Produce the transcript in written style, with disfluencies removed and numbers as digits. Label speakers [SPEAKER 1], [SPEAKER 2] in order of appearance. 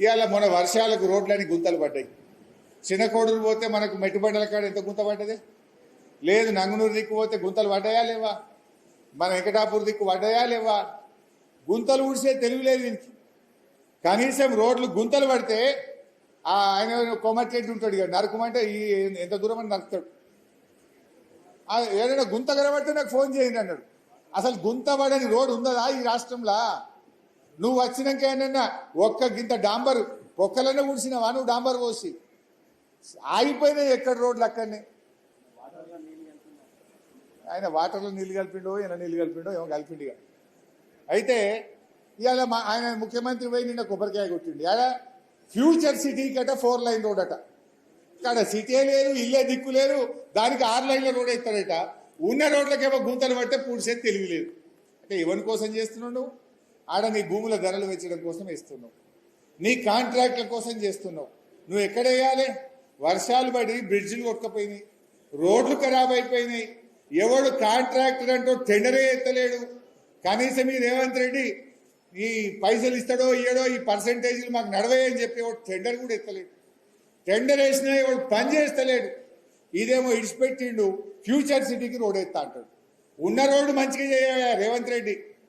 [SPEAKER 1] ఇవాళ మన వర్షాలకు రోడ్లని గుంతలు పడ్డాయి. చిన్నకోడూరు పోతే మనకు మెట్టుబండల కాడ ఎంత గుంత పడ్డది లేదు. నంగునూరు దిక్కు పోతే గుంతలు పడ్డాయా లేవా? మన వెంకటాపూర్ దిక్కు పడ్డాయా లేవా? గుంతలు ఊడిసే తెలివి లేదు దీనికి. కనీసం రోడ్లు గుంతలు పడితే ఆయన కొమ్మట్టెడ్డి ఉంటాడు ఇక నరకమంటే ఈ ఎంత దూరం అని నరుకుతాడు. ఏదైనా గుంత కనబడితే నాకు ఫోన్ చేయండి అన్నాడు. అసలు గుంత పడని రోడ్డు ఉందా ఈ రాష్ట్రంలో? నువ్వు వచ్చినాక ఏమన్నా ఒక్క గింత డాంబర్ పొక్కలనే ఊడిసినావా నువ్వు? డాంబర్ పోసి ఆగిపోయినాయి ఎక్కడ రోడ్లు అక్కడనే. ఆయన వాటర్లో నీళ్ళు కలిపిండో ఈయన నీళ్ళు కలిపిండో ఏమో కలిపిండిగా. అయితే ఇవాళ ఆయన ముఖ్యమంత్రి పోయి నిన్న కొబ్బరికాయ కొట్టిండి. అలా ఫ్యూచర్ సిటీకి అట 4 లైన్ రోడ్ అట. ఇక్కడ సిటీ లేదు, ఇల్లే దిక్కు లేదు, దానికి 6 లైన్ల రోడ్ ఇస్తారట. ఉన్న రోడ్లకేమో గుంతలు పడితే పూడ్చేది తెలివి లేదు. అంటే ఎవరి కోసం చేస్తున్నావు నువ్వు? ఆడ నీ భూముల ధరలు పెంచడం కోసం వేస్తున్నావు, నీ కాంట్రాక్ట్ల కోసం చేస్తున్నావు. నువ్వు ఎక్కడ వేయాలి? వర్షాలు పడి బ్రిడ్జిలు కొట్టుకపోయినాయి, రోడ్లు ఖరాబ్ అయిపోయినాయి. ఎవడు కాంట్రాక్టర్ అంటూ టెండరే ఎత్తలేడు. కనీసం ఈ రేవంత్ రెడ్డి ఈ పైసలు ఇస్తాడో ఇయ్యడో ఈ పర్సంటేజీలు మాకు నడవని చెప్పి వాడు టెండర్ కూడా ఎత్తలేడు. టెండర్ వేసినా వాడు పని చేస్తలేడు. ఇదేమో ఇడిచిపెట్టిండు ఫ్యూచర్ సిటీకి రోడ్ ఎత్తా అంటాడు. ఉన్న రోడ్డు మంచిగా చేయ రేవంత్ రెడ్డి.